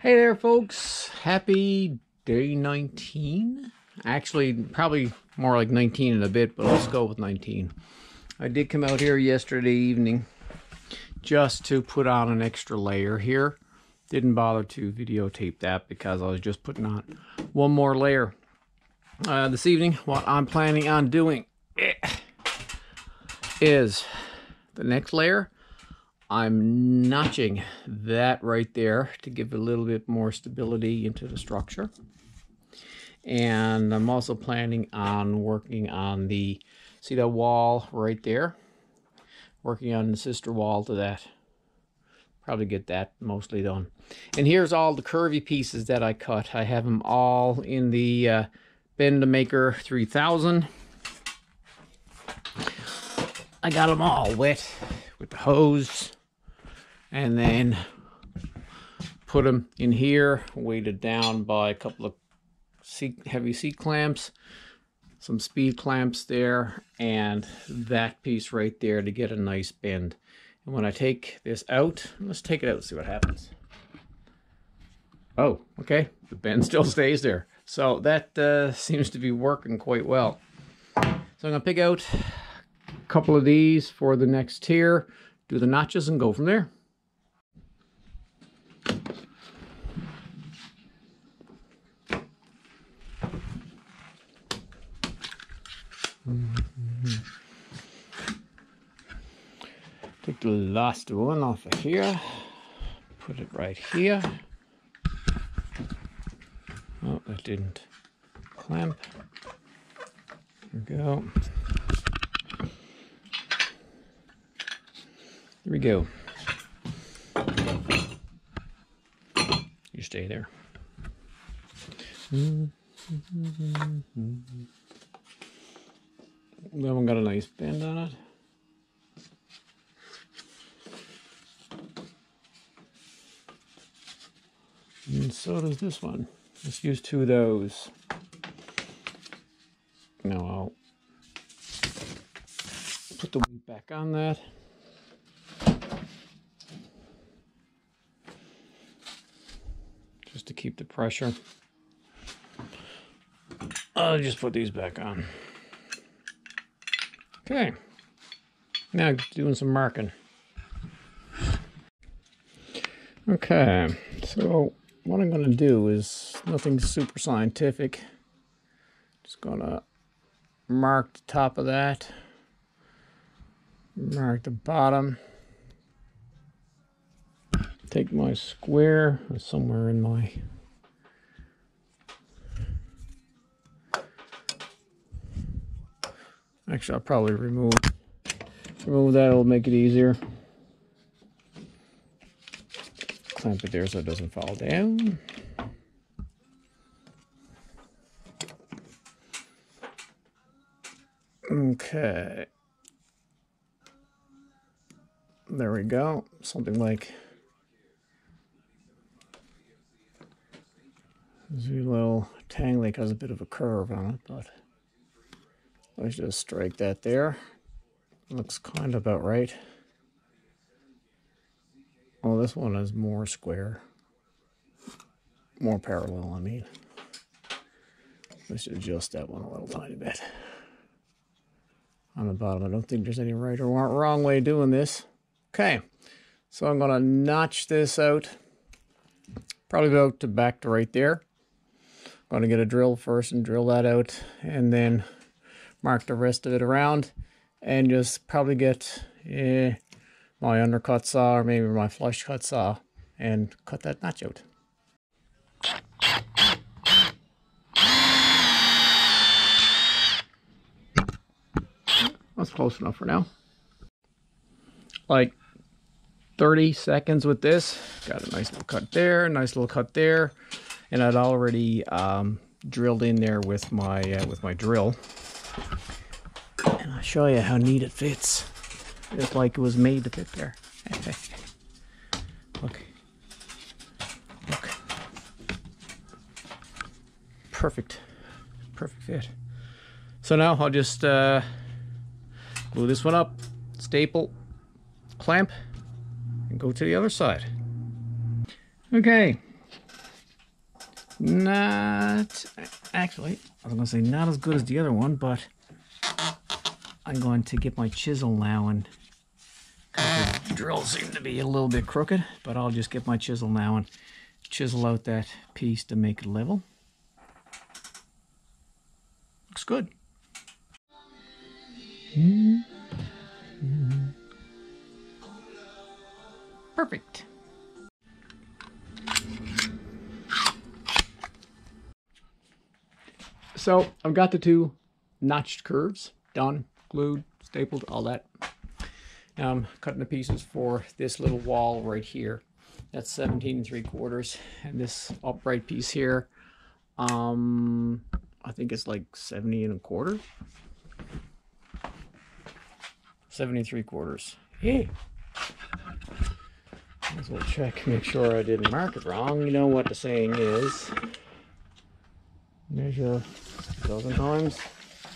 Hey there, folks. Happy day 19. Actually, probably more like 19 in a bit, but let's go with 19. I did come out here yesterday evening just to put on an extra layer here. Didn't bother to videotape that because I was just putting on one more layer. This evening, what I'm planning on doing is the next layer. I'm notching that right there to give a little bit more stability into the structure. And I'm also planning on working on the, see that wall right there? Working on the sister wall to that. Probably get that mostly done. And here's all the curvy pieces that I cut. I have them all in the Bend-A-Maker 3000. I got them all wet with the hose. And then put them in here, weighted down by a couple of heavy seat clamps, some speed clamps there, and that piece right there to get a nice bend. And when I take this out, let's take it out and see what happens. Oh, okay, the bend still stays there. So that seems to be working quite well. So I'm gonna pick out a couple of these for the next tier, do the notches and go from there. Take the last one off of here, put it right here. Oh, that didn't clamp. There we go. There we go. You stay there. That one got a nice bend on it. And so does this one. Let's use two of those. Now I'll put the weight back on that. Just to keep the pressure. I'll just put these back on. Okay, now doing some marking. Okay, so what I'm going to do is nothing super scientific. Just going to mark the top of that, mark the bottom, take my square somewhere in my actually, I'll probably remove that. It'll make it easier. Clamp it there so it doesn't fall down. Okay. There we go. Something like it's a little tangly because a bit of a curve on it, but let's just strike that there. Looks kind of about right. Oh, this one is more square. More parallel, I mean. Let's adjust that one a little tiny bit. On the bottom, I don't think there's any right or wrong way of doing this. Okay, so I'm gonna notch this out. Probably about to back to right there. I'm gonna get a drill first and drill that out, and then mark the rest of it around, and just probably get my undercut saw or maybe my flush cut saw and cut that notch out. That's close enough for now. Like 30 seconds with this. Got a nice little cut there, nice little cut there, and I'd already drilled in there with my drill. And I'll show you how neat it fits. It's like it was made to fit there. Look. Look. Perfect. Perfect fit. So now I'll just glue this one up, staple, clamp, and go to the other side. Okay, Not, actually, I was going to say not as good as the other one, but I'm going to get my chisel now, and the drill seems to be a little bit crooked, but I'll just get my chisel now and chisel out that piece to make it level. Looks good. Perfect. So I've got the two notched curves done, glued, stapled, all that. Now I'm cutting the pieces for this little wall right here. That's 17 3/4, and this upright piece here, I think it's like 70 1/4. 70 3/4. Hey. Might as well check, make sure I didn't mark it wrong. You know what the saying is. Measure a dozen times,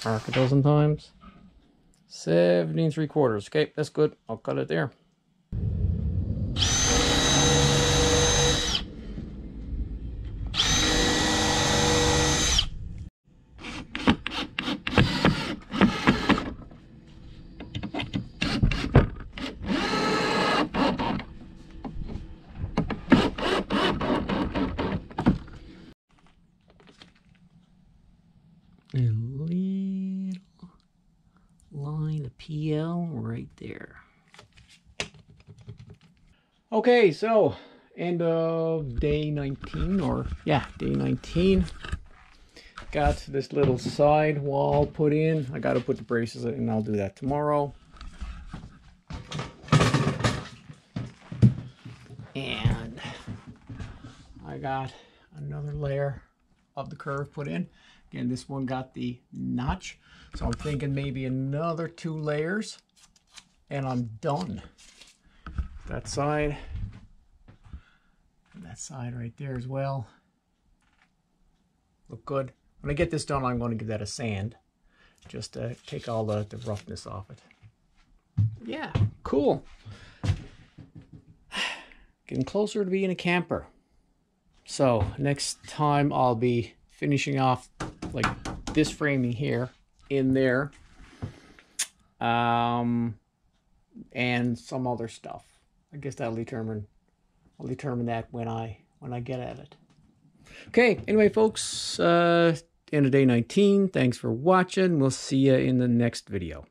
mark a dozen times. 17 3/4. Okay, that's good. I'll cut it there. A little line of PL right there. Okay, so end of day 19, or yeah, day 19. Got this little side wall put in. I got to put the braces in, and I'll do that tomorrow. And I got another layer of the curve put in. Again, this one got the notch, so I'm thinking maybe another 2 layers and I'm done. That side and that side right there as well. Look good. When I get this done, I'm going to give that a sand, just to take all the roughness off it. Yeah, cool. Getting closer to being a camper. So next time I'll be finishing off like this framing here in there, and some other stuff. I guess I'll determine that when I get at it. Okay, anyway folks, end of day 19. Thanks for watching. We'll see you in the next video.